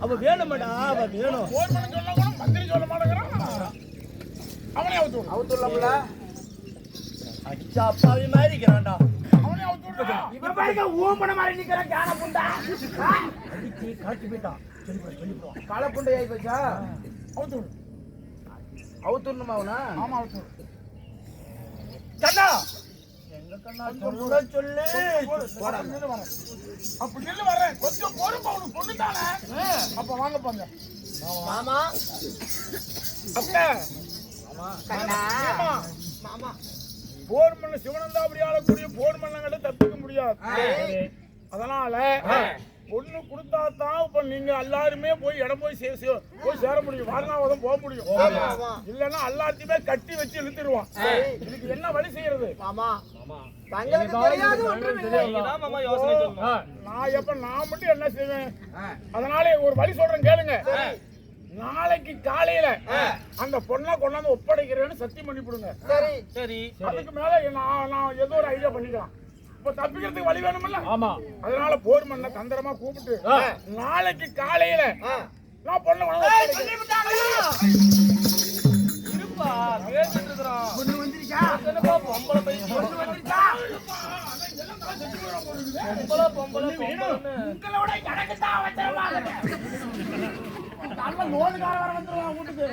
அவ வேணுமாடா, அவ வேணும். போன் பண்ண சொன்னா கூட மந்திரி சொல்ல மாட்டேங்கிறான். அவனே அவுத்துடலாம்ல. அச்சா அப்பாவி மாதிரி இருக்கிறான்டா. அவனே அவுத்துடலாம். இவன் பாருங்க ஊம்பன மாதிரி நிக்கிறான் காண புண்டா. அடிச்சு காட்டி போயிட்டான். சொல்லிடுவான். கால புண்டை ஆகி போச்சா? அவுத்துடு. அவுத்துடணுமா அவனா? ஆமா அவுத்துடு. கண்ணா எங்க கண்ணா சொல்ல சொல்லு. போடா நின்னு வரேன். அப்ப நின்னு வரேன். கொஞ்சம் பொறுப்பு அவனுக்கு பொண்ணுதானே. அப்ப வாங்க போங்க. மாமா அப்பா கண்ணா மாமா போன் பண்ண சிவனந்தாபுரி ஆளக்கூடிய போன் பண்ணங்கிட்ட தப்பிக்க முடியாது. அதனால பொண்ணு கொடுத்தா தான் இப்ப நீங்க எல்லாருமே போய் இடம் போய் சேர முடியும். வாரணாவதம் போக முடியும். இல்லன்னா எல்லாத்தையுமே கட்டி வச்சு இழுத்துருவான். இதுக்கு என்ன வழி செய்யறது? நான் மட்டும் என்ன செய்வேன்? அதனால ஒரு வழி சொல்றேன் கேளுங்க. நாளைக்கு காலையில அந்த பொண்ணை கொண்டாந்து ஒப்படைக்கிறேன்னு சத்தியம் பண்ணி கொடுங்க. சரி. அதுக்கு மேல நான் ஏதோ ஒரு ஐடியா பண்ணிக்கலாம். இப்ப தப்பிக்கிறதுக்கு வழி வேணும்ல. ஆமா. அதனால போர் மண்ண தந்திரமா கூப்பிட்டு நாளைக்கு காலையில நான் பொண்ணை கொண்டாந்து இருப்பா கேட்டுட்டு இருக்கறோம். பொண்ணு வந்திருக்கா? என்னப்பா பொம்பளை பையன் பொண்ணு வந்திருக்கா? பொம்பளை உங்களோட எனக்கு தான் அவசரமாக நல்ல லோனுக்கார வர வந்துருவான் வீட்டுக்கு.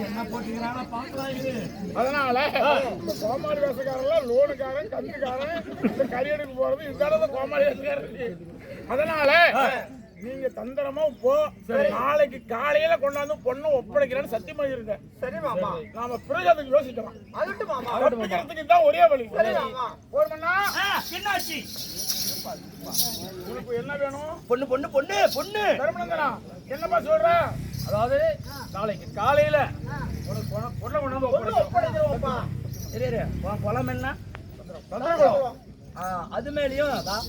என்ன போட்டுக்கிறானா பாக்கலாம். இது அதனால இந்த கோமாளி வேசக்காரன் லோனுக்காரன் கந்துக்காரன் இந்த கரியடுக்கு போறது இந்த கோமாளி வேசக்காரன். அதனால நீங்க தந்திரமா போ. நாளைக்கு காலையில கொண்டாந்து பொண்ணை ஒப்படைக்கிறேன்னு சத்தியம் பண்ணிருங்க. சரி மாமா. நாம பிறகு அதுக்கு யோசிக்கலாம். அதுட்டு மாமா. தப்பிக்கிறதுக்கு தான் ஒரே வழி. சரி மாமா. போர் பண்ணா என்னாச்சு? உனக்கு என்ன வேணும்? பொண்ணு பொண்ணு பொண்ணு பொண்ணு தர்மநந்தனா என்னப்பா சொல்ற? அதாவது நாளைக்கு காலையில உனக்கு பொண்ணை கொண்டாந்து ஒப்படைக்கிறோம்ப்பா. சரி குளம் என்ன அது மேலேயும் அதான்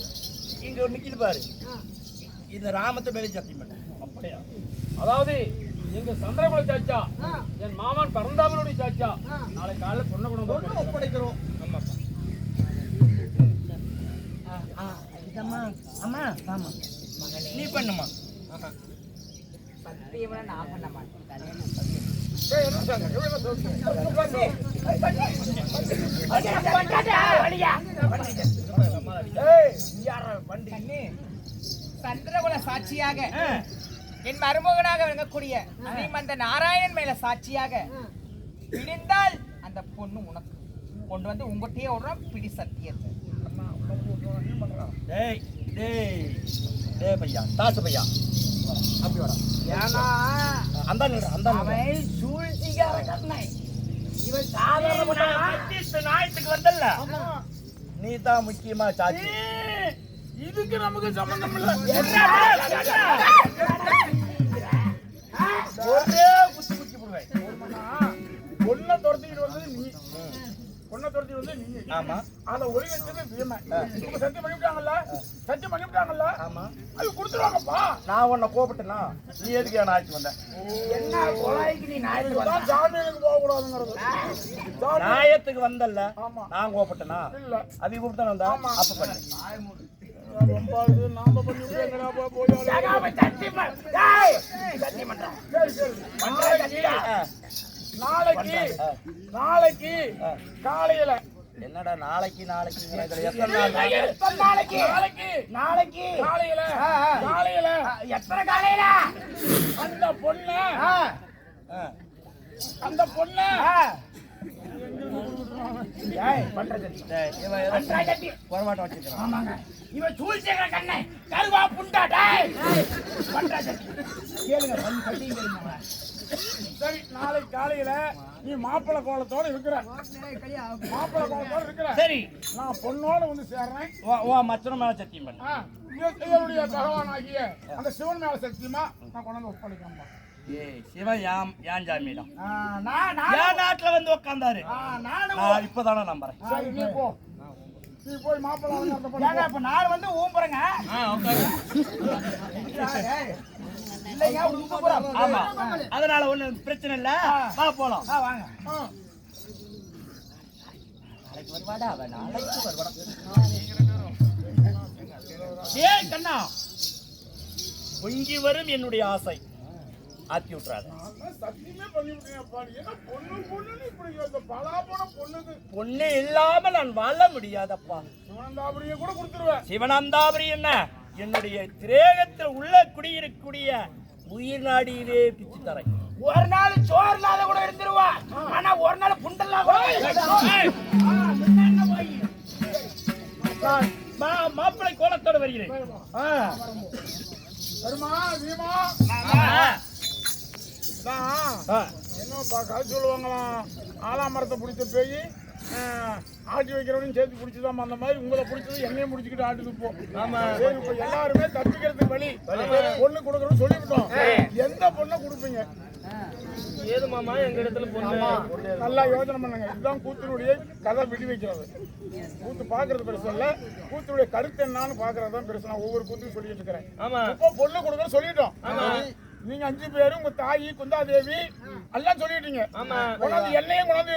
இங்க ஒரு நிக்கிது பாரு. இந்த ராமத்தை மேலே சத்தியம் பண்ண. அப்படியா? அதாவது எங்க சந்திரகுல சாச்சா என் மாமன் பரந்தாமனுடைய சாச்சா நாளை காலையில பொண்ணை கொண்டு ஒப்படைக்கிறோம். ஆமாப்பா. அம்மா ஆமா நீ பண்ணுமா? சத்தியமா நான் பண்ண மாட்டேன். சந்திரகுல சாட்சியாக என் மருமகனாக விளங்கக்கூடிய ஸ்ரீமந்த நாராயணன் மேல சாட்சியாக பிடிந்தால் அந்த பொண்ணு உனக்கு கொண்டு வந்து உங்ககிட்டயே விடுறோம். பிடி சத்தியத்தை. டேய் டேய் டேய் பையா தாசு பையா அப்படி வர. ஏன்னா அந்த அவன் சூழ்ச்சிகார கண்ணை. இவன் சாதாரண நாயத்துக்கு வந்தல்ல நீ தான் முக்கியமா சாட்சி. இதுக்கு நமக்கு சம்பந்தம் இல்ல. ஒரே குத்தி குத்தி போடுவேன். பொண்ணை துரத்திக்கிட்டு வந்தது நீ. பொண்ணை துரத்தி வந்து நீ. ஆமா. அதை ஒளி வச்சது வீமை. இப்ப சத்தியம் பண்ணிவிட்டாங்கல்ல? சத்தியம் பண்ணிவிட்டாங்கல்ல? ஆமா. அது கொடுத்துருவாங்கப்பா. நான் உன்னை கோபப்பட்டேனா? நீ எதுக்கு என் ஆட்சி வந்த? என்ன கொலைக்கு நீ நாயத்துக்கு வந்தா? ஜாமீனுக்கு போக கூடாதுங்கிறது. நாயத்துக்கு வந்தல்ல ஆமா. நான் கோபப்பட்டேனா? இல்ல. அது கூப்பிட்டு வந்தா அப்ப பண்ணு. ரொம்ப நாம பண்ணி விடுங்கடா போய். சத்தியம் டேய் சத்தியம் பண்றேன். சரி சரி. நாளைக்கு காலையில என்னடா நாளைக்கு காலையில எத்தனை காலையில அந்த பொண்ணு குறமாட்டம் வச்சிருக்கான். ஆமாங்க. இவன் சூழ்ச்சிக்கிற கண்ணை கருவா புண்டா டேய் பண்றா சத்தி கேளுங்க பத்தி கேளுங்க. சரி நாளைக்கு காலையில நீ மாப்பிள்ளை கோலத்தோட இருக்கிற. சரி நான் பொண்ணோட வந்து சேர்றேன். மச்சன மேல சத்தியம் பண்ணு. என்னுடைய பகவானாகிய அந்த சிவன் மேல சத்தியமா நான் கொண்டாந்து ஒப்படைக்கிறேன். சிவன் யான் ஜாமீனா நான் நாட்டுல வந்து உட்கார்ந்தாரு. நான் இப்பதானே நம்புறேன். சரி நீ போ. நீ போய் மாப்பிள்ளை இப்ப நான் வந்து ஊம்புறேங்க. இல்லைங்க ஊம்புறேன். ஆமா. அதனால ஒண்ணு பிரச்சனை இல்ல. வா போலாம். வாங்க. நாளைக்கு வருவாடா. அவன் நாளைக்கு வருவாடா. ஏய் கண்ணா, பொங்கி வரும் என்னுடைய ஆசை ஆத்தி விட்டுறாங்க. சத்தியமே பண்ணிவிட்டீங்கப்பா. ஏன்னா பொண்ணுன்னு இப்படி அந்த பலாபோன பொண்ணுக்கு பொண்ணு இல்லாம நான் வாழ முடியாதப்பா. சிவனந்தாபுரியை கூட கொடுத்துருவேன். சிவனந்தாபுரி என்ன, என்னுடைய திரேகத்தில் உள்ள குடியிருக்கக்கூடிய உயிர் நாடியிலே பிச்சு தரேன். ஒரு நாள் சோறு இல்லாத கூட இருந்துருவா, ஆனா ஒரு நாள் புண்டெல்லாம் மாப்பிளை கோலத்தோடு வருகிறேன். வருமா வீமா என்னப்பா கதை சொல்லுவாங்களாம், ஆலாமரத்தை பிடிச்ச போய் ஆட்டி வைக்கிறவனையும் சேர்த்து பிடிச்சதாம். அந்த மாதிரி உங்களை பிடிச்சது என்னையும் பிடிச்சிக்கிட்டு ஆட்டுக்கு போ. சரி, இப்ப எல்லாருமே தப்பிக்கிறதுக்கு வழி பொண்ணு கொடுக்கறோம்னு சொல்லிவிட்டோம். எந்த பொண்ணை கொடுப்பீங்க? ஏது மாமா எங்க இடத்துல பொண்ணு நல்லா யோசனை பண்ணுங்க. இதுதான் கூத்தினுடைய கதை விடி வைக்கிறது. கூத்து பாக்குறது பெருசு இல்ல, கூத்தினுடைய கருத்து என்னன்னு பாக்குறது தான் பெருசு. நான் ஒவ்வொரு கூத்தையும் சொல்லிட்டு இருக்கிறேன். இப்போ பொண்ணு கொடுக்கணும் சொல்லிட்டோம். நீங்க 5 பேரும் உங்க தாயி குந்தாதேவி எல்லாம் சொல்லிட்டீங்க. கொண்டாந்து எண்ணெயும் கொண்டாந்து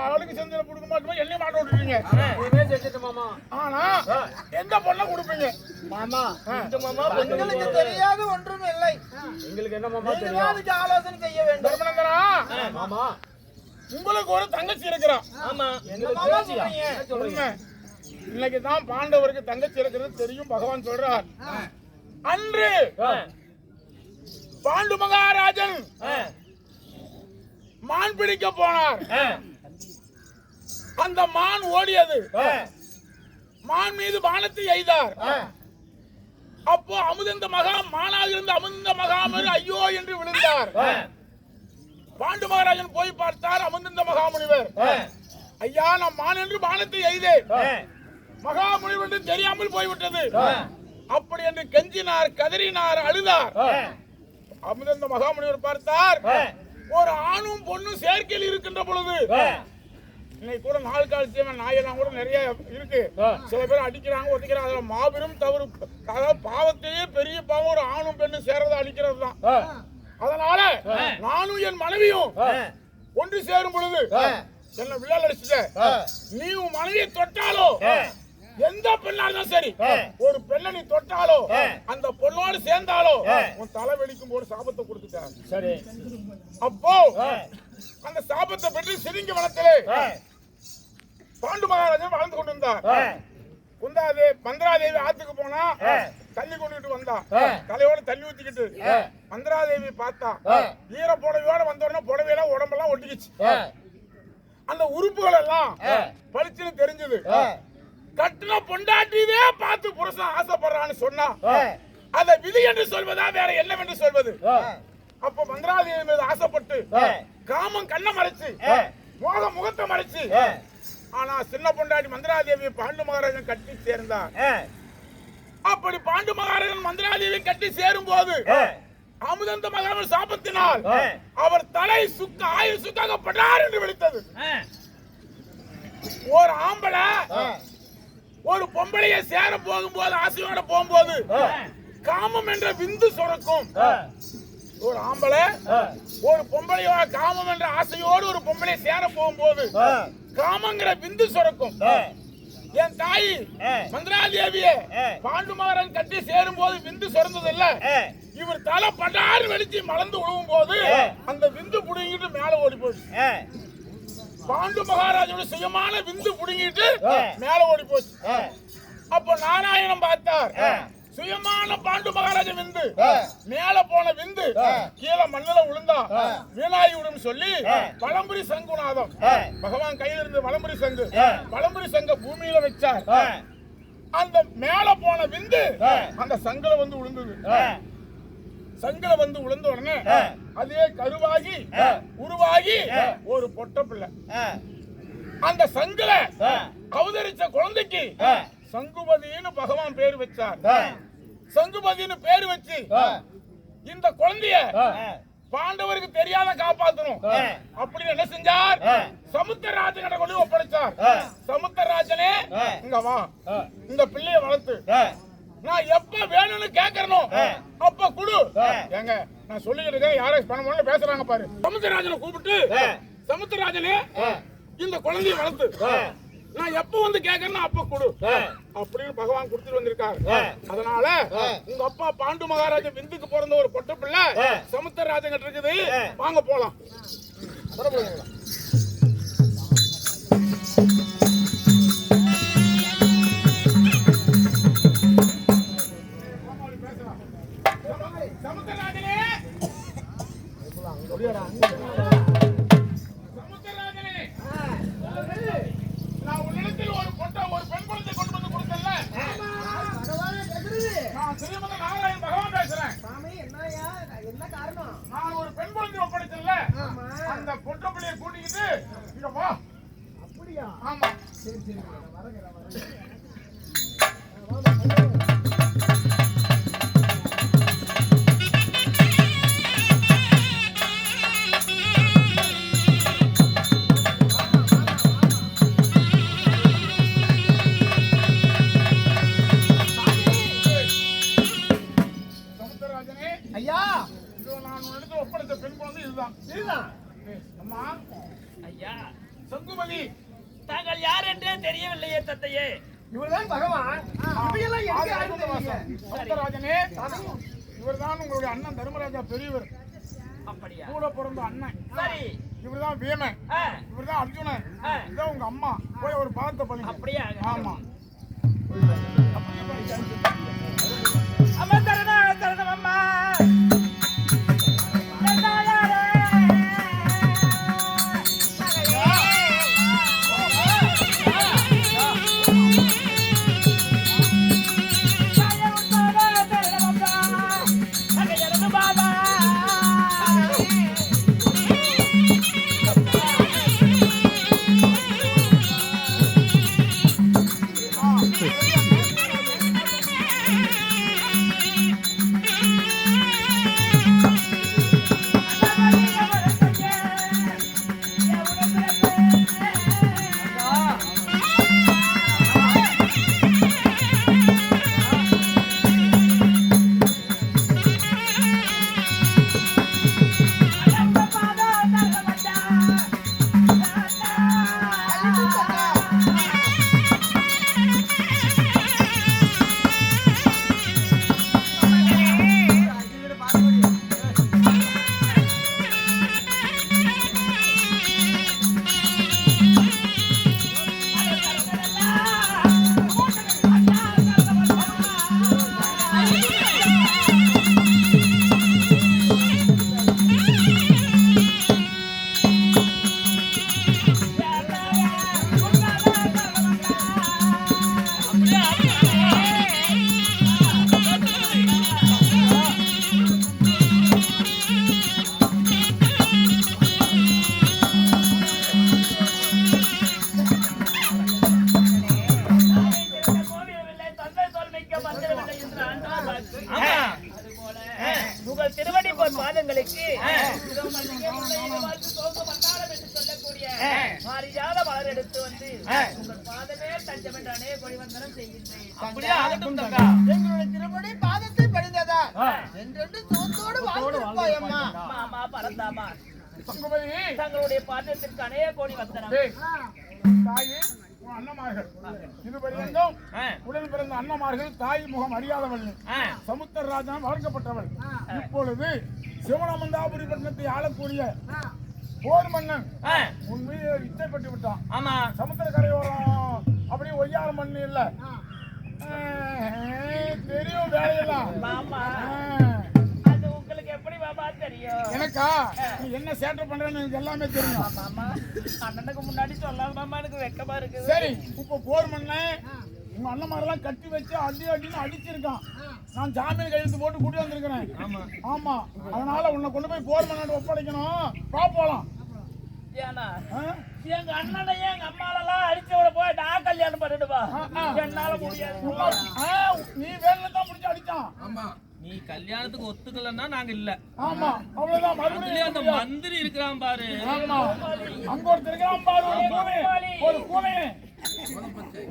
அவளுக்கு செஞ்சு கொடுக்க மாட்டோம், எண்ணெயும் மாட்ட விட்டுட்டீங்க. ஆனா எந்த பொண்ணை கொடுப்பீங்க? மாமா எங்களுக்கு தெரியாத ஒன்றும் இல்லை. எங்களுக்கு என்ன மாமா தெரியும்? அதுக்கு ஆலோசனை செய்ய வேண்டும். தர்மநந்தனா, மாமா உங்களுக்கு ஒரு தங்கச்சி இருக்கிறா. ஆமா, உண்மை. இன்னைக்கு தான் பாண்டவருக்கு தங்கச்சி இருக்கிறது தெரியும். பகவான் சொல்றார், அன்று பாண்டு மகாராஜன் மான் பிடிக்க போனார். அந்த மான் ஓடியது. மான் மீது பானத்தை எய்தார். அப்போ அமுதந்த மானாக இருந்த அமுதந்த மகாமுனி ஐயோ என்று விழுந்தார். பாண்டு மகாராஜன் போய் பார்த்தார். அமுதந்த மகாமுனிவர், ஐயா நான் மான் என்று பானத்தை எய்தேன், மகாமுனிவர் என்று தெரியாமல் போய்விட்டது அப்படி என்று கெஞ்சினார், கதறினார், அழுதார். அமுதந்த மகாமுனிவர் பார்த்தார், ஒரு ஆணும் பொண்ணும் சேர்க்கையில் இருக்கின்ற பொழுது, இன்னைக்கு கூட நாள் காலத்தியமா நாயெல்லாம் கூட நிறைய இருக்கு. சில பேர் அடிக்கிறாங்க, ஒதுக்கிறாங்க. அதுல மாபெரும் தவறு. அதாவது பாவத்தையே பெரிய பாவம் ஒரு ஆணும் பெண்ணும் சேர்றதை அடிக்கிறது தான். அதனால நானும் என் மனைவியும் ஒன்று சேரும் பொழுது என்ன விழா அடிச்சுட்ட, நீ உன் மனைவியை தொட்டாலோ, எந்த பெண்ணா இருந்தாலும் சரி, ஒரு பெண்ணை நீ தொட்டாலோ அந்த பொண்ணோடு சேர்ந்தாலோ உன் தலை வெடிக்கும் போது சாபத்தை கொடுத்துட்டார். சரி, அப்போ அந்த சாபத்தை பெற்று சிரிங்கி வனத்திலே பாண்டு மகாராஜன் வாழ்ந்து கொண்டிருந்தார். மந்திராதேவி ஆத்துக்கு போனா தண்ணி கொண்டுட்டு வந்தா, தலையோட தண்ணி ஊத்திக்கிட்டு மந்திராதேவி பார்த்தா, ஈர புடவையோட வந்த உடனே புடவையெல்லாம் உடம்பெல்லாம் ஒட்டிக்கிச்சு. அந்த உறுப்புகள் எல்லாம் பளிச்சுன்னு தெரிஞ்சது. கட்டின பொண்டாட்டியே பார்த்து புருஷன் ஆசைப்படுறான்னு சொன்னா அதை விதி என்று சொல்வதா வேற என்னவென்று சொல்வது? அப்ப மந்திராதேவி மீது ஆசைப்பட்டு காமம் கண்ணை மறைச்சு, மோகம் முகத்தை மறைச்சு, ஆனா சின்ன பொண்டாட்டி மந்திராதேவி பாண்டு மகாராஜன் கட்டி சேர்ந்தார். அப்படி பாண்டு மகாராஜன் மந்திராதேவி கட்டி சேரும் போது அமுதந்த மகாராஜன் சாபத்தினால் அவர் தலை சுக்க ஆயுள் சுக்காக படார் என்று விழித்தது. ஒரு ஆம்பளை ஒரு பொம்பளைய சேர போகும்போது, ஆசையோட போகும்போது காமம் என்ற விந்து சுரக்கும். ஒரு ஆம்பளை ஒரு பொம்பளையோட காமம் என்ற ஆசையோடு ஒரு பொம்பளை சேர போகும்போது காமங்கிற விந்து சுரக்கும். என் தாய் மந்திராதேவிய பாண்டு மகாராஜன் கட்டி சேரும் போது விந்து சுரந்தது இல்ல, இவர் தலை படாறு வெடிச்சு மலர்ந்து விழுவும் போது அந்த விந்து புடுங்கிட்டு மேல ஓடி போச்சு. பாண்டு மகாராஜோட சுயமான விந்து புடுங்கிட்டு மேல ஓடி போச்சு. அப்ப நாராயணன் பார்த்தார், சுயமான பாண்டு மகாராஜ விந்து மேல போன விந்து கீழே மண்ணில விழுந்தா வீணாகி விடும் சொல்லி வலம்புரி சங்குநாதம் பகவான் கையில இருந்து வலம்புரி சங்க பூமியில வச்சார். அந்த மேல போன விந்து அந்த சங்கல வந்து விழுந்தது. சங்கல வந்து விழுந்த உடனே அதே கருவாகி உருவாகி ஒரு பொட்ட பிள்ளை. அந்த சங்கல அவதரிச்ச குழந்தைக்கு சங்குபதினு பகவான் பேர் வச்சார். சங்குபதினு பேர் வச்சு இந்த குழந்தைய பாண்டவருக்கு தெரியாத காப்பாத்தணும் அப்படின்னு என்ன செஞ்சார்? சமுத்திரராஜன் கொண்டு ஒப்படைச்சார். சமுத்திரராஜனே இங்க வா, இந்த பிள்ளைய வளர்த்து நான் எப்ப வேணும்னு கேட்கறனோ அப்ப குடு. ஏங்க நான் சொல்லிக்கிட்டு இருக்கேன், யாரும் பணம் பேசுறாங்க பாரு. சமுத்திரராஜனை கூப்பிட்டு, சமுத்திரராஜனே இந்த குழந்தைய வளர்த்து நான் எப்ப வந்து கேட்கறேன்னா அப்ப கொடு அப்படின்னு பகவான் கொடுத்துட்டு வந்திருக்காரு. அதனால உங்க அப்பா பாண்டு மகாராஜா விந்துக்கு பிறந்த ஒரு பொட்ட பிள்ளை சமுத்திரராஜன் கிட்ட இருக்குது. வாங்க போலாம். சமுத்திரராஜனே, சமுத்திரராஜனே, நான் உன்னிடத்தில் ஒரு பெண் குழந்தை கொண்டு வந்து கொடுத்தேன்ல. நான் ஸ்ரீமத நாராயண் பகவான் பேசுறேன். என்ன காரணம்? நான் ஒரு பெண் குழந்தை ஒப்படைத்தேன்ல, அந்த பொட்ட பிள்ளையை கூட்டிக்கிட்டு இங்க வா. அப்படியா? ஆமா. சரி சரி, வரேன். சமுத்திரராஜனே, ஐயா, இதோ நான் உன்னிடத்தில் ஒப்படைத்த பெண் குழந்தை இதுதான். அம்மா, ஐயா, சங்குமதி, தாங்கள் யார் என்றே தெரியவில்லையே தத்தையே. இவர்தான் பகவான். இவையெல்லாம் எனக்கு யாரும் தெரியல. சமுத்திரராஜனே, இவர்தான் உங்களுடைய அண்ணன் தர்மராஜா பெரியவர். அப்படியா? கூட பிறந்த அண்ணன். சரி. இவர்தான் வீமன், இவர்தான் அர்ஜுனன், இதான் உங்க அம்மா. போய் ஒரு பாதத்தை பண்ணுங்க. அப்படியா? ஆமா. அம்மா தரணம் தரணம் அம்மா. உங்கள் திருவடி போர் பாதங்களுக்கு சொல்லக்கூடிய மாறியாத மலர் எடுத்து வந்து உங்கள் பாதமே தஞ்சம் என்று அநேக பரிவந்தனம் செய்கின்றேன். எங்களுடைய திருமணி பாதத்தை படிந்ததா என்றென்று தோத்தோடு வாழ்ந்திருப்பாய் அம்மா. மாமா பரந்தாமா, சங்குமதி, தங்களுடைய பாதத்திற்கு அநேக கோடி வந்தனம். தாயே, உன் அண்ணமார்கள் இதுவரையும் உடன் பிறந்த அண்ணமார்கள் தாய் முகம் அறியாதவள். சமுத்திரராஜன் வளர்க்கப்பட்டவள். இப்பொழுது சிவனமந்தாபுரி பட்டணத்தை ஆளக்கூடிய போர் மன்னன் உன் மீது இச்சைப்பட்டு விட்டான். ஆமா, சமுத்திர கரையோரம் அப்படியே ஒய்யார மண்ணு இல்ல தெரியும் வேலையெல்லாம். மாமா, அது உங்களுக்கு எப்படி மாமா தெரியும்? எனக்கா நீ என்ன சேட்டை பண்றேன்னு எனக்கு எல்லாமே தெரியும். மாமா, அண்ணனுக்கு முன்னாடி சொல்லாம மாமா எனக்கு வெக்கமா இருக்குது. சரி, இப்ப போர் மன்னன் உங்க அண்ணமாரெல்லாம் கட்டி வச்சு அடின்னு அடிச்சிருக்கான். நான் ஜாமீன் கையெழுத்து போட்டு கூட்டி வந்திருக்கிறேன். ஆமா, அதனால உன்னை கொண்டு போய் போர் மன்னன் ஒப்படைக்கணும். போலாம். ஏன்னா எங்க அண்ணனையும் எங்க அம்மாலெல்லாம் அடிச்சவளை போய் நான் கல்யாணம் பண்ணிடுவா. என்னால முடியாது. நீ வேலை தான் முடிச்சு அடிச்சான். ஆமா, நீ கல்யாணத்துக்கு ஒத்துக்கலன்னா நாங்க இல்ல. ஆமா, அவ்வளவுதான். மறுபடியும் அந்த மந்திரி இருக்கிறான் பாரு. ஆமா, அங்க ஒருத்தர் இருக்கிறான் பாரு, ஒரு கூவை.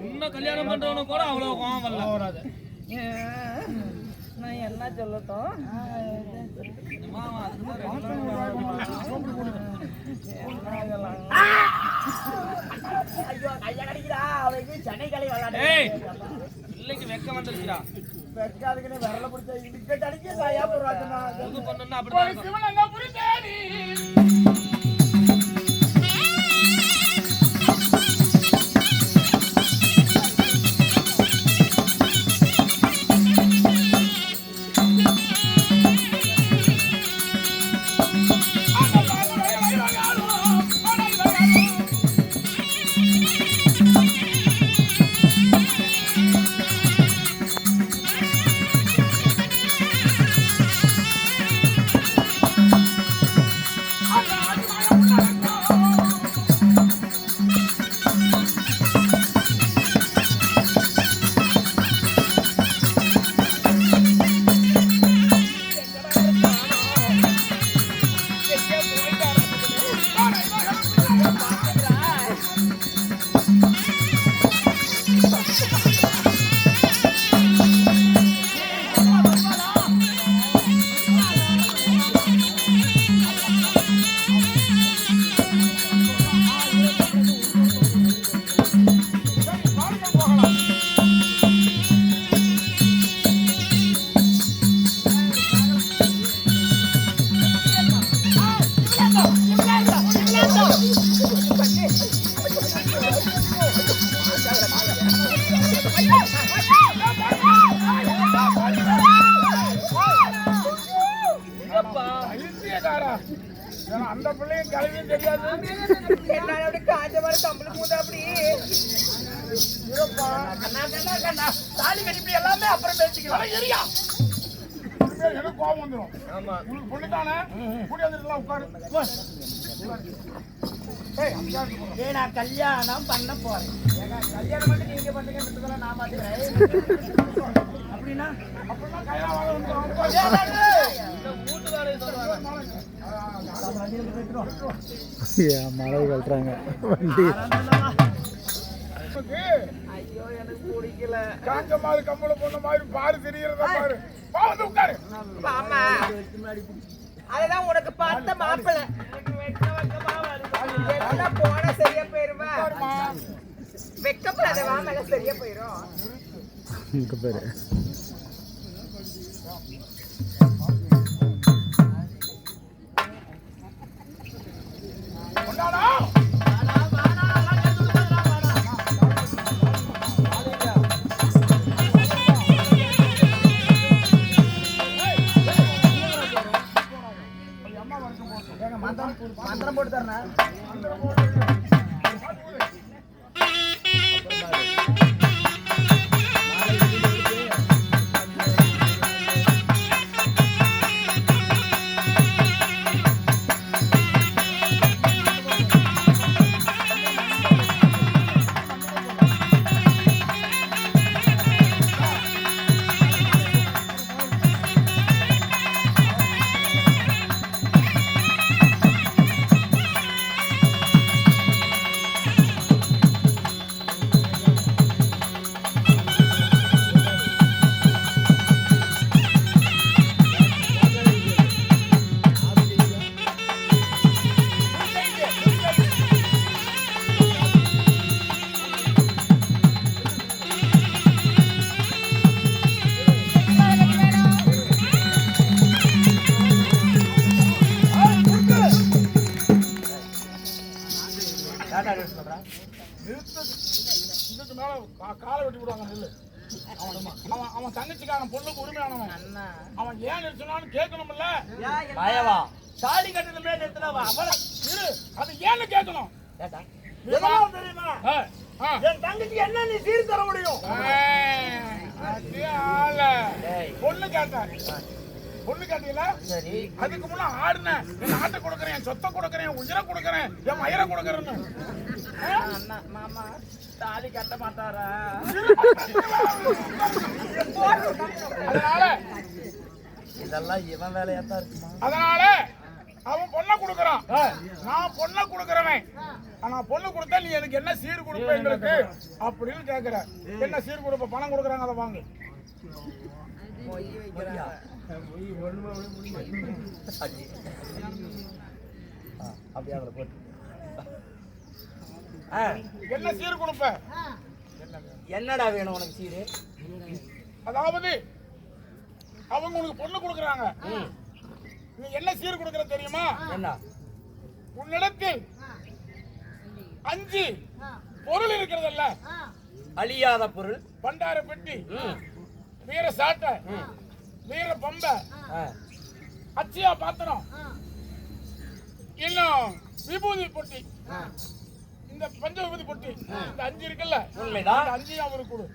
இன்னும் கல்யாணம் பண்றவன கூட அவ்வளவு கோவம் வரல. நான் என்ன சொல்லட்டும்? அதுக்கு ஐயோ கைய கடிக்கிறா அவனுக்கு சென்னை கலை ஏய். விளையாடு பிள்ளைக்கு வெக்கம் வந்துருச்சுடா. வெக்காதுக்குன்னு விரல பிடிச்ச இதுக்கு அடிக்க தாயா போறாதுமா புது பொண்ணுன்னா அப்படிதான் இருக்கும். சிவனங்காபுரி தேடி அந்த பிள்ளையும் கிளவியும் தெரியாது என்னால காஞ்ச மாதிரி கம்பளி பூந்தா அப்படி தாலி கட்டி எல்லாமே அப்புறம் பேசிக்கலாம் எனக்கு கோபம் வந்துடும் உங்களுக்கு பொண்ணுதானே கூடி வந்துருக்கலாம் உட்காரு நான் கல்யாணம் பண்ண போறேன் கல்யாணம் மட்டும் நீங்க பண்ணுங்க நான் பாத்துக்கிறேன் அப்படின்னா மழை கட்டுறாங்க வண்டி ஐயோ எனக்கு பிடிக்கல காஞ்ச மாதிரி கம்பளை பொண்ணு மாதிரி பாரு தெரியறத பாரு வந்து உட்காரு ஆமா அதுதான் உனக்கு பார்த்த மாப்பிள்ளை எல்லாம் போனா சரியா போயிருவா வெக்கப்படாத வாங்க சரியா போயிரும் இங்க பேரு மந்திரம் போட்டு தரேன் இதுக்கு மேல காலை வெட்டி விடுவாங்க நெல்லு அவன் தங்கச்சிக்காரன் பொண்ணுக்கு உரிமையானவன் அவன் ஏன் நிறுத்தினான்னு கேட்கணும்ல பயவா தாலி கட்டின மேல நிறுத்தினவா அவளை இரு அது ஏன்னு கேட்கணும் தெரியுமா ஆ, ஆ. என் தங்கச்சி என்ன நீ சீர் தர முடியும் அதே ஆள. பொண்ணு கேட்டேன் பொண்ணு கேட்டீங்களா சரி அதுக்கு முன்ன ஆடுனேன் என் நாட்டை கொடுக்கறேன் என் சொத்தை கொடுக்கறேன் என் உயிரை கொடுக்கறேன் என் மயிரை கொடுக்கறேன்னு அண்ணா மாமா தாலி கட்ட மாட்டாரா அதனால இதெல்லாம் இவன் வேலையா தான் இருக்குமா அதனால அவன் பொண்ணை கொடுக்கறான் நான் பொண்ணை கொடுக்கறவன் ஆனா பொண்ணு கொடுத்தா நீ எனக்கு என்ன சீர் கொடுப்ப எங்களுக்கு அப்படின்னு கேக்குற என்ன சீர் கொடுப்ப பணம் கொடுக்கறாங்க அதை வாங்கு அப்படியே அவரை போட்டு என்ன சீர் கொடுப்ப? என்னடா வேணும் உனக்கு சீரு? அதாவது அவங்க உனக்கு பொண்ணு கொடுக்குறாங்க, நீ என்ன சீர் கொடுக்குற தெரியுமா? என்ன? உன்னிடத்தில் 5 பொருள் இருக்கிறதல்ல, அழியாத பொருள், பண்டார பெட்டி, வீர சாட்டை, வீர பம்பை, அச்சியா பாத்திரம், இன்னும் விபூதி பொட்டி, இந்த பஞ்ச விபூதி பொட்டி, இந்த 5 இருக்குல்ல, உண்மைதான். இந்த 5 அவருக்கு கொடு.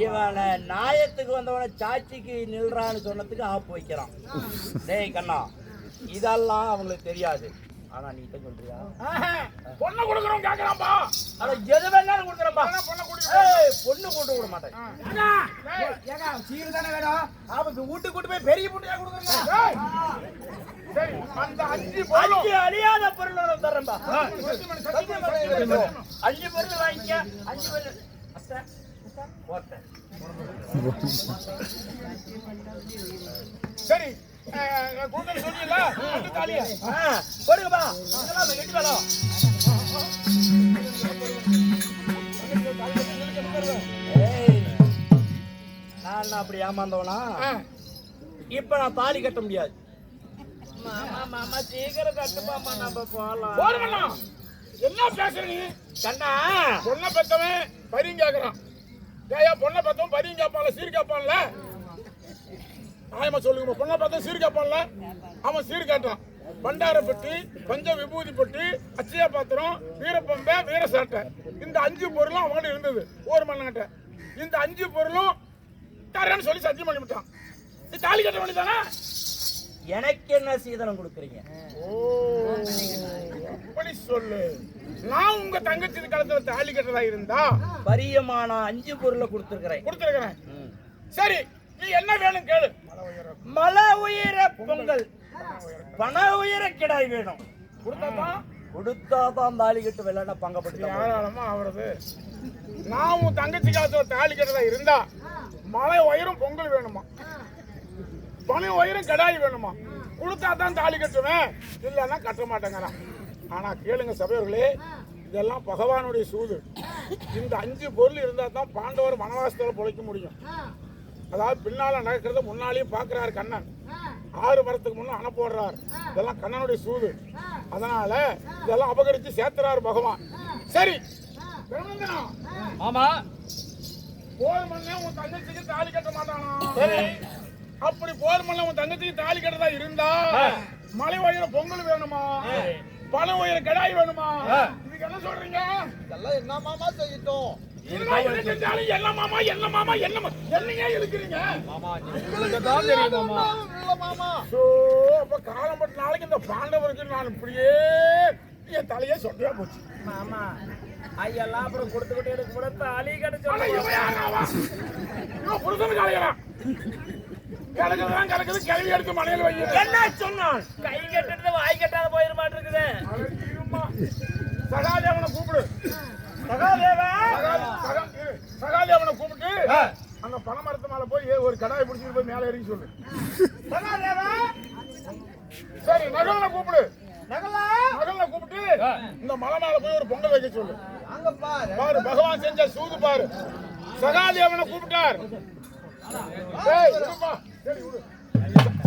இவனை நாயத்துக்கு வந்தவன சாட்சிக்கு நில்றான்னு சொன்னதுக்கு ஆப்பு வைக்கிறான். டேய் கண்ணா, இதெல்லாம் அவங்களுக்கு தெரியாது. ஆனா நீ தான் சொல்றியா? பொண்ணு கொடுக்குறோம் கேக்குறான்பா. அட எது வேணாலும் கொடுக்குறேன்பா. பொண்ணு கொடு. ஏய், பொண்ணு கொண்டு விட மாட்டேன். ஏங்க சீர் தானே வேணும், அவங்க வீட்டுக்கு கூட்டு போய் பெரிய புட்டியா கொடுக்குறீங்க. சரி, அந்த 5 பொருள் அஞ்சு அழியாத பொருள் உனக்கு தரேன்பா. சத்தியம் 5 பொருள் வாங்கிக்க. 5 பொருள் அத்தை போட்டேன். சரி, கூட்டல் சொன்னீங்களா? அந்த தாலியை போடுங்கப்பா. இதெல்லாம் கட்டி வேணும். ஏய், நான் அப்படி ஏமாந்தவனா? இப்ப நான் தாலி கட்ட முடியாது. மாமா மாமா சீக்கிரம் கட்டுப்பாமா, நம்ம போலாம். போறவனா என்ன பேசுற நீ? கண்ணா, பொண்ணை பெத்தவன் பரியும் கேக்குறான். ஏயா பொண்ணை பெத்தவன் பரியும் கேட்பான்ல, சீர் கேட்பான்ல? ஆயமா சொல்லுங்க, பொண்ணை பெத்தவன் சீர் கேட்பான்ல? அவன் சீர் கேட்டான். பண்டார பெட்டி, பஞ்ச விபூதி பொட்டி, அச்சியா பாத்திரம், வீரப்பம்பை, வீர சாட்டை, இந்த 5 பொருளும் அவங்ககிட்ட இருந்தது. ஒரு மண்ணங்கிட்ட இந்த 5 பொருளும் தரேன்னு சொல்லி சத்தியம் பண்ணிவிட்டான். நீ தாலி கட்ட வேண்டியதானே? எனக்கு என்ன சீதனம் கொடுக்குறீங்க? ஓ, அப்படி சொல்லு. நான் உங்க தங்கச்சி காலத்துல தாலி கட்டதா இருந்தா பரியமான 5 பொருளை கொடுத்துருக்கிறேன். கொடுத்துருக்கிறேன். சரி, நீ என்ன வேணும் கேளு. மலை உயிர பொங்கல், பண உயிர கிடாய் வேணும். கொடுத்தாதான் தாலி கட்டு வெள்ளன பங்கப்பட்டு. யாராலமா அவரது? நான் உன் தங்கச்சி காலத்துல தாலி கட்டதா இருந்தா மலை உயரும் பொங்கல் வேணுமா, பண உயரும் கடாய் வேணுமா? கொடுத்தா தான் தாலி கட்டுவேன், இல்லைன்னா கட்ட மாட்டேங்கிறான். ஆனா கேளுங்க சபையர்களே, இதெல்லாம் பகவானுடைய சூது. இந்த 5 பொருள் இருந்தா தான் பாண்டவர் வனவாசத்துல பொழைக்க முடியும். அதாவது பின்னால நடக்கிறத முன்னாலேயும் பாக்குறாரு கண்ணன். 6 வரத்துக்கு முன்ன அணை போடுறாரு. இதெல்லாம் கண்ணனுடைய சூது. அதனால இதெல்லாம் அபகரிச்சு சேர்த்துறாரு பகவான். சரி, ஆமா போர் மண்ணே உன் தங்கச்சிக்கு தாலி கட்ட மாட்டானா? சரி, அப்படி போர் மண்ண உன் தங்கச்சிக்கு தாலி கட்டதா இருந்தா மலை உயர பொங்கல் வேணுமா, பழ உயர கடாய் வேணுமா? இதுக்கு என்ன சொல்றீங்க? இதெல்லாம் என்ன மாமா செய்யட்டும்? என்ன மாமா என்ன மாமா என்னங்க இருக்கிறீங்க? காலம்பட்ட நாளைக்கு இந்த பாண்டவருக்கு நான் இப்படியே என் தலையே சொன்னியா போச்சு. மாமா ஐயெல்லாம் அப்புறம் கொடுத்துக்கிட்டே இருக்கு கூட தாலி கட்ட புருஷன் கலையலாம் கலக்குதான் கலக்குது, கிளவி எடுத்து மனையில் வை. என்ன சொன்னான்? கை கட்டுறது வாய் கட்டாத போயிட மாட்டிருக்குது. சகாதேவனை கூப்பிடு. சகாதேவனை கூப்பிட்டு அங்க பனைமரத்து மேல போய் ஒரு கடாயை பிடிச்சிட்டு போய் மேல இறங்கி சொல்லு. சரி, நகலை கூப்பிடு. நகலை கூப்பிட்டு இந்த மலை மேல போய் ஒரு பொங்கல் வைக்க சொல்லு. பாரு பகவான் செஞ்ச சூது பாரு. சகாதேவனை கூப்பிட்டார்.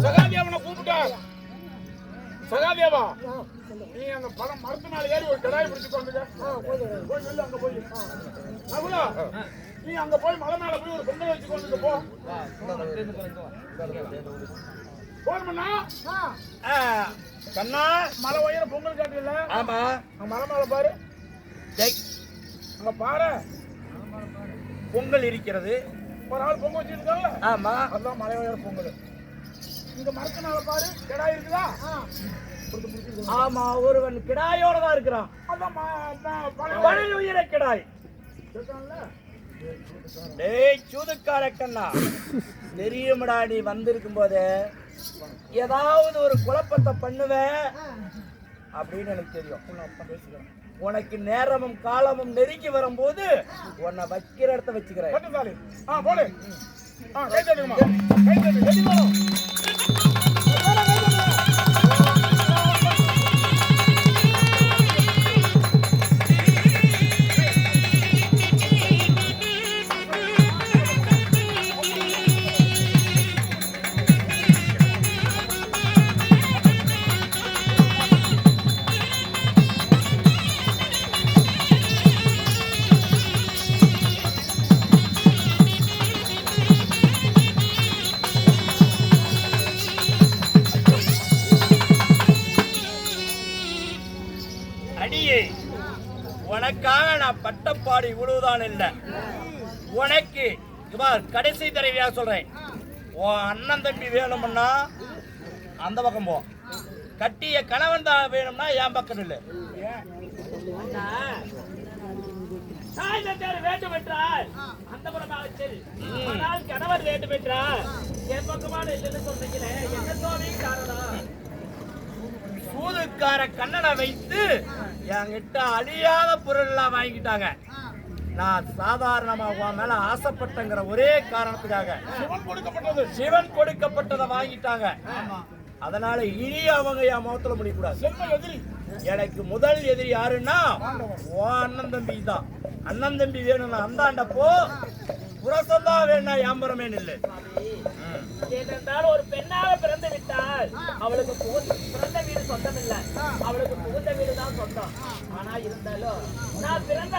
சகாதேவனை கூப்பிட்டார். சகாதேவா, நீ அந்த பழம் மரத்து மேல ஏறி ஒரு கடாயை பிடிச்சிட்டு வந்துங்க. போய் வெளில அங்க போய் நகுலா, நீ அங்க போய் மலை மேல போய் ஒரு பொங்கல் வச்சுட்டு வந்துட்டு போ. போதுமண்ணா? கண்ணா, மலை உயர பொங்கல் காட்டுல. ஆமா, மலை மேல பாரு. அங்க பாரு, பொங்கல் இருக்கிறது. ஒரு ஆள் பொங்கல் வச்சிருக்காங்க. ஆமா, அதுதான் மலை உயர பொங்கல். இங்க மரத்து மேல பாரு, கடாய் இருக்குதா? ஆமா, ஒருவன் கிடாயோட தான் இருக்கிறான். பண உயிர கிடாய். டேய் சூதுக்கார கண்ணா, தெரியுமடா, நீ வந்திருக்கும் போது ஏதாவது ஒரு குழப்பத்தை பண்ணுவேன் அப்படின்னு எனக்கு தெரியும். உனக்கு நேரமும் காலமும் நெருங்கி வரும்போது உன்னை வைக்கிற இடத்த வச்சுக்கிறேன். போடு. கை தட்டுமா, கை தட்டு. பாடு இவ்வளவுதான் இல்லை. உனக்கு இவர் கடைசி தடவையா சொல்றேன், உன் அண்ணன் தம்பி வேணும்னா அந்த பக்கம் போ, கட்டிய கணவன் தான் வேணும்னா என் பக்கம் இல்லை. தாய் தந்தையர் வேண்டும் என்றால் அந்த படமாக சரி, ஆனால் கணவர் வேண்டும் என்றால் என் பக்கமான இல்லைன்னு சொல்றீங்களே, என்ன சுவாமி காரணம்? சூதுக்கார கண்ணனை வைத்து என்கிட்ட அழியாத பொருள் எல்லாம் வாங்கிட்டாங்க. நான் சாதாரணமா உன் மேல ஆசைப்பட்டங்கிற ஒரே காரணத்துக்காக சிவன் கொடுக்கப்பட்டதை வாங்கிட்டாங்க. அதனால இனி அவங்க என் முகத்துல முடியக்கூடாது. எனக்கு முதல் எதிரி யாருன்னா உன் அண்ணன் தம்பி தான். அண்ணன் தம்பி வேணும்னா அந்தாண்ட போ, புரசந்தா வேணா யாம்பரமே இல்லை. ஏனென்றால் ஒரு பெண்ணாக பிறந்து விட்டால் அவளுக்கு பிறந்த வீடு சொந்தம் இல்லை, அவளுக்கு புகுந்த வீடு தான் சொந்தம். ஆனா இருந்தாலும் நான் பிறந்த